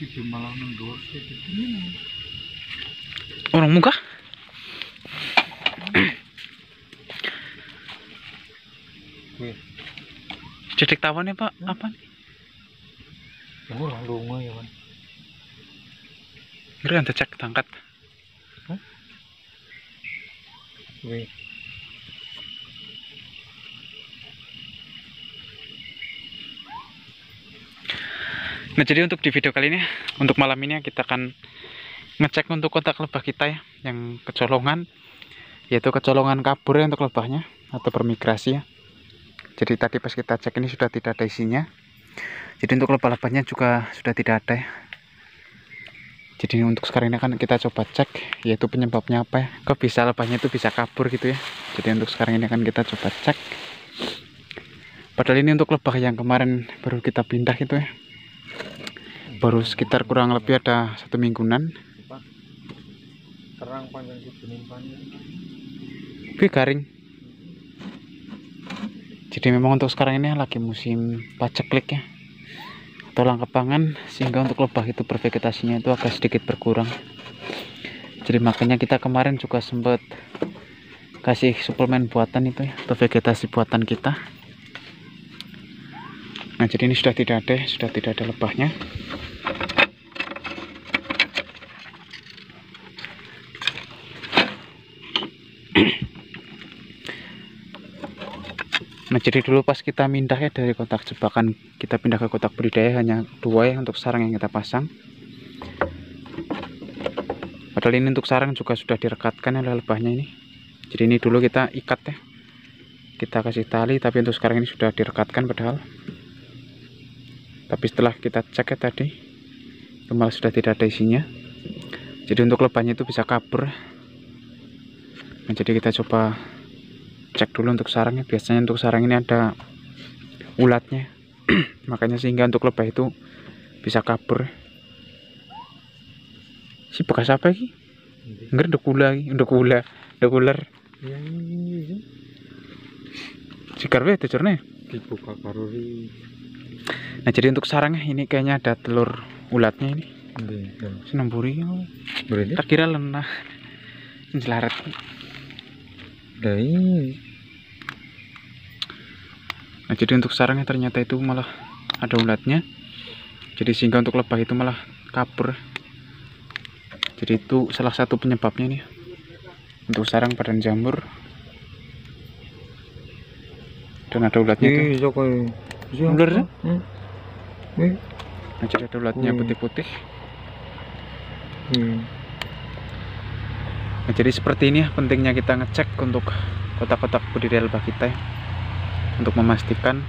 Gitu malah mendur gitu. Orang muka? Wih, Cedek tawannya Pak, apa? yang orang lunga ya kan. Ngeri anda cek tangkat. Wih, Nah jadi untuk di video kali ini, untuk malam ini kita akan ngecek untuk kotak lebah kita ya, yang kecolongan, yaitu kecolongan kabur ya untuk lebahnya atau bermigrasi ya. Jadi tadi pas kita cek ini sudah tidak ada isinya. Jadi untuk lebah-lebahnya juga sudah tidak ada ya. Jadi untuk sekarang ini kan kita coba cek, yaitu penyebabnya apa ya. Kok bisa lebahnya itu bisa kabur gitu ya. Jadi untuk sekarang ini akan kita coba cek. Padahal ini untuk lebah yang kemarin baru kita pindah gitu ya. Baru sekitar kurang lebih ada 1 mingguan. terang panjang gitu nimpannya. Tapi garing. Jadi memang untuk sekarang ini lagi musim paceklik ya, atau langka pangan, sehingga untuk lebah itu bervegetasinya itu agak sedikit berkurang. Jadi makanya kita kemarin juga sempat kasih suplemen buatan itu ya, atau vegetasi buatan kita. Nah jadi ini sudah tidak ada lebahnya. Nah jadi dulu pas kita pindah ya dari kotak jebakan, kita pindah ke kotak budidaya hanya 2 ya untuk sarang yang kita pasang. Padahal ini untuk sarang juga sudah direkatkan oleh lebahnya ini. Jadi ini dulu kita ikat ya, kita kasih tali, tapi untuk sekarang ini sudah direkatkan padahal. Tapi setelah kita cek ya tadi, malah sudah tidak ada isinya. Jadi untuk lebahnya itu bisa kabur. Nah jadi kita coba cek dulu untuk sarangnya. Biasanya untuk sarang ini ada ulatnya. Makanya sehingga untuk lebah itu bisa kabur. Si bekas apa lagi? Enggak ada gula, ada ular. Ya ini Si karwe itu cerne. dibuka karuri. Nah jadi untuk sarangnya ini kayaknya ada telur ulatnya ini. Nggih. Senemburi. Berarti Tak kira lenah. Jelaret. dari Nah jadi untuk sarangnya ternyata itu malah ada ulatnya. Jadi sehingga untuk lebah itu malah kabur. Jadi itu salah satu penyebabnya nih untuk sarang padan jamur. Dan ada ulatnya itu. iso koyo. Ular ya? Wih. Nah jadi ada ulatnya putih-putih. Nah jadi seperti ini ya pentingnya kita ngecek untuk kotak-kotak budidaya lebah kita ya, untuk memastikan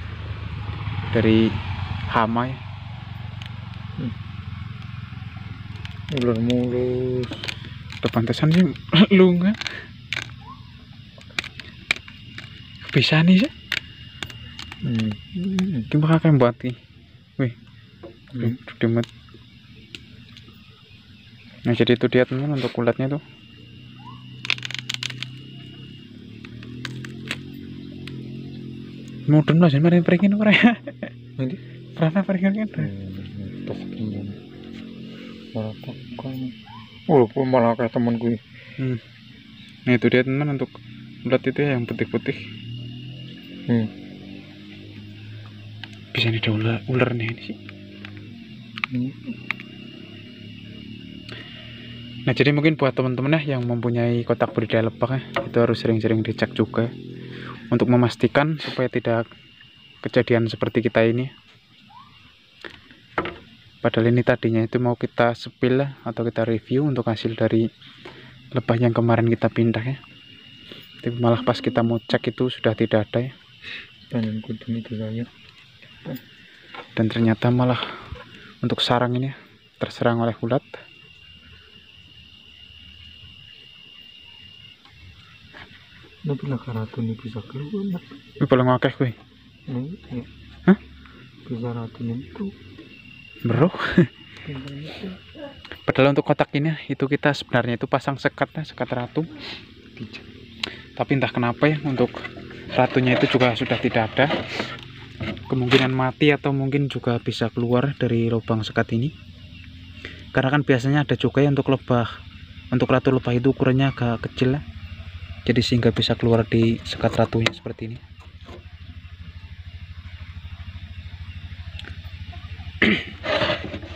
dari hama ya. Ular mulus. Udah pantesan sih lunga. Bisa nih sih. Gimana kan buat nih? Wih, demet. Nah jadi itu dia teman untuk ulatnya tuh. Mudun lah sih marin peringin orang ya. Nanti Pernah peringin kan? tok temen. Malah kan. Oh, malah kayak temen gue. Nah itu dia teman untuk ulat itu ya, yang putih-putih. Bisa nih ada ularnya ini sih. Nah jadi mungkin buat teman-teman ya yang mempunyai kotak budidaya lebah ya, itu harus sering-sering dicek juga untuk memastikan supaya tidak kejadian seperti kita ini. Padahal ini tadinya itu mau kita sepil ya, atau kita review untuk hasil dari lebah yang kemarin kita pindah ya. Tapi malah pas kita mau cek itu sudah tidak ada ya. Tangan kudun itu saya. Dan ternyata malah untuk sarang ini terserang oleh ulat. Tapi lah ratu ini bisa keluar. Ini paling akeh kuwi. Hah? Bisa ratu itu. Bro. Padahal untuk kotak ini itu kita sebenarnya itu pasang sekat ratu. Tapi entah kenapa ya untuk ratunya itu juga sudah tidak ada. Kemungkinan mati atau mungkin juga bisa keluar dari lubang sekat ini. Karena kan biasanya ada juga ya untuk lebah, untuk ratu lebah itu ukurannya agak kecil ya. Jadi sehingga bisa keluar di sekat ratunya seperti ini.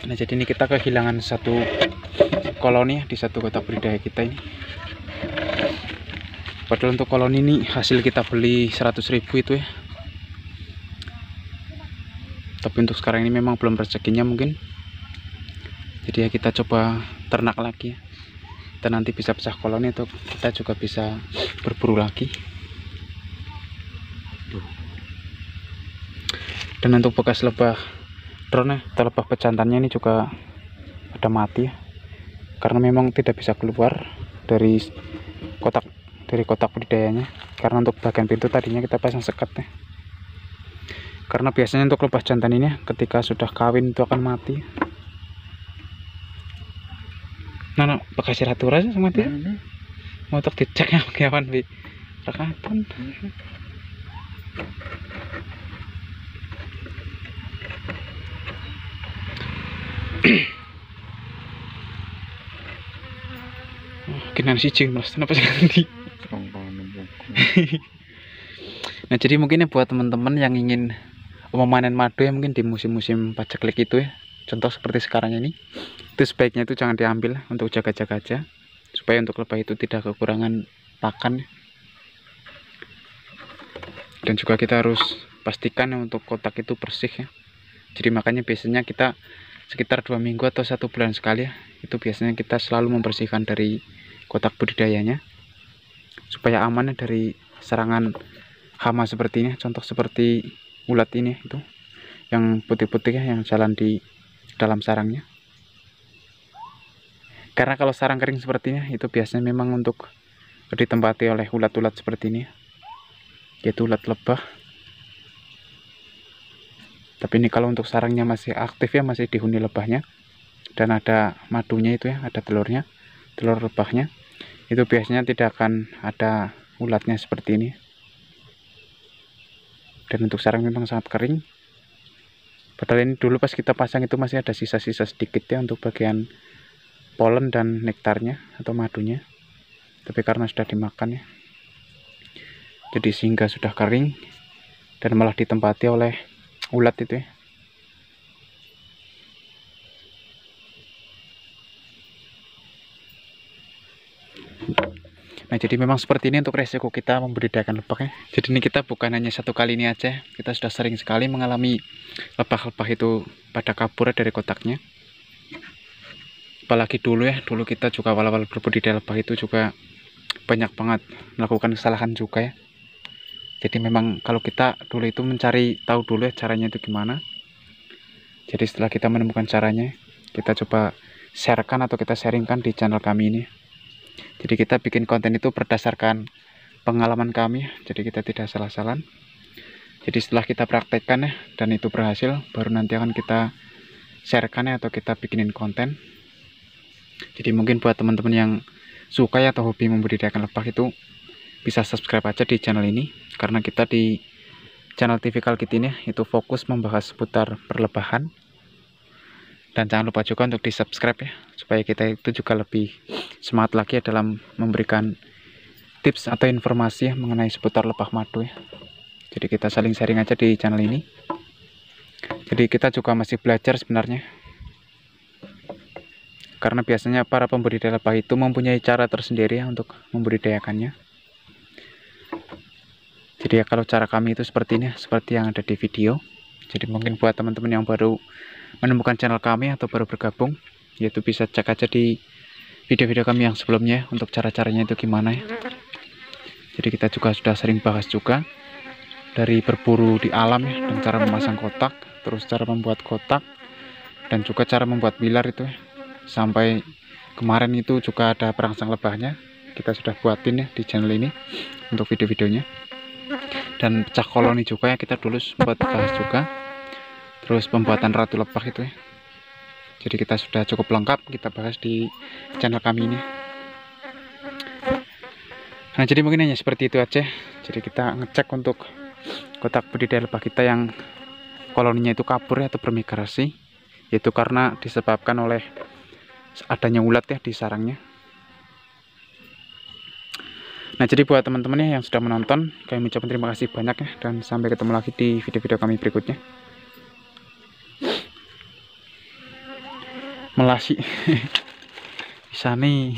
Nah, jadi ini kita kehilangan satu koloni di satu kotak budidaya kita ini. Padahal untuk koloni ini hasil kita beli 100.000 itu ya. Tapi untuk sekarang ini memang belum rezekinya mungkin. Jadi ya kita coba ternak lagi ya. Dan nanti bisa pecah koloni atau kita juga bisa berburu lagi. Dan untuk bekas lebah drone atau lebah pejantannya ini juga ada mati ya. Karena memang tidak bisa keluar dari kotak budidayanya. Karena untuk bagian pintu tadinya kita pasang sekat ya. Karena biasanya untuk lebah jantan ini ketika sudah kawin itu akan mati. Nah, pakai siratur aja sama dia. Mau untuk dicek ya kawan bi. Rekatan. Kinan sih cing mas, kenapa sih ganti? Nah, jadi mungkin ya buat teman-teman yang ingin memanen madu ya mungkin di musim-musim paceklik itu ya. Contoh seperti sekarang ini, itu sebaiknya itu jangan diambil untuk jaga-jaga aja, supaya untuk lebah itu tidak kekurangan pakan. Dan juga kita harus pastikan ya, untuk kotak itu bersih ya. Jadi makanya biasanya kita sekitar 2 minggu atau 1 bulan sekali ya, itu biasanya kita selalu membersihkan dari kotak budidayanya supaya aman ya dari serangan hama seperti ini. Contoh seperti ulat ini itu yang putih-putih ya, yang jalan di dalam sarangnya. Karena kalau sarang kering sepertinya itu biasanya memang untuk ditempati oleh ulat-ulat seperti ini, yaitu ulat lebah. Tapi ini kalau untuk sarangnya masih aktif ya, masih dihuni lebahnya dan ada madunya itu ya, ada telurnya, telur lebahnya, itu biasanya tidak akan ada ulatnya seperti ini. Dan untuk sarang memang sangat kering. Padahal ini dulu pas kita pasang itu masih ada sisa-sisa sedikit ya untuk bagian polen dan nektarnya atau madunya. Tapi karena sudah dimakan ya, jadi sehingga sudah kering dan malah ditempati oleh ulat itu ya. Nah, jadi memang seperti ini untuk resiko kita membudidayakan lebah ya. Jadi ini kita bukan hanya satu kali ini aja, kita sudah sering sekali mengalami lebah-lebah itu pada kabur dari kotaknya. Apalagi dulu ya, dulu kita juga awal-awal berbudidaya lebah itu juga banyak banget melakukan kesalahan juga ya. Jadi memang kalau kita dulu itu mencari tahu dulu ya caranya itu gimana. Jadi setelah kita menemukan caranya, kita coba sharekan atau kita sharingkan di channel kami ini. Jadi kita bikin konten itu berdasarkan pengalaman kami, jadi kita tidak salah-salah. Jadi setelah kita praktekkan ya, dan itu berhasil, baru nanti akan kita sharekan ya, atau kita bikinin konten. Jadi mungkin buat teman-teman yang suka ya, atau hobi membudidayakan lebah itu bisa subscribe aja di channel ini, karena kita di channel Typical Kit ini itu fokus membahas seputar perlebahan. Dan jangan lupa juga untuk di subscribe ya, supaya kita itu juga lebih semangat lagi ya dalam memberikan tips atau informasi ya mengenai seputar lebah madu ya. Jadi kita saling sharing aja di channel ini. Jadi kita juga masih belajar sebenarnya, karena biasanya para pembudidaya lebah itu mempunyai cara tersendiri ya untuk membudidayakannya. Jadi ya kalau cara kami itu seperti ini, seperti yang ada di video. Jadi mungkin buat teman-teman yang baru menemukan channel kami atau baru bergabung, yaitu bisa cek aja di video-video kami yang sebelumnya untuk cara-caranya itu gimana ya. Jadi kita juga sudah sering bahas juga dari berburu di alam ya, dan cara memasang kotak, terus cara membuat kotak, dan juga cara membuat pilar itu ya. Sampai kemarin itu juga ada perangsang lebahnya, kita sudah buatin ya di channel ini untuk video-videonya. Dan pecah koloni juga ya, kita dulu sempat bahas juga. Terus pembuatan ratu lebah itu ya. Jadi kita sudah cukup lengkap kita bahas di channel kami ini. Nah, jadi mungkin hanya seperti itu aja. Jadi kita ngecek untuk kotak budidaya lebah kita yang koloninya itu kabur ya, atau bermigrasi, yaitu karena disebabkan oleh adanya ulat ya di sarangnya. Nah, jadi buat teman-teman yang sudah menonton, kami ucapkan terima kasih banyak ya, dan sampai ketemu lagi di video-video kami berikutnya. Melasi bisa nih.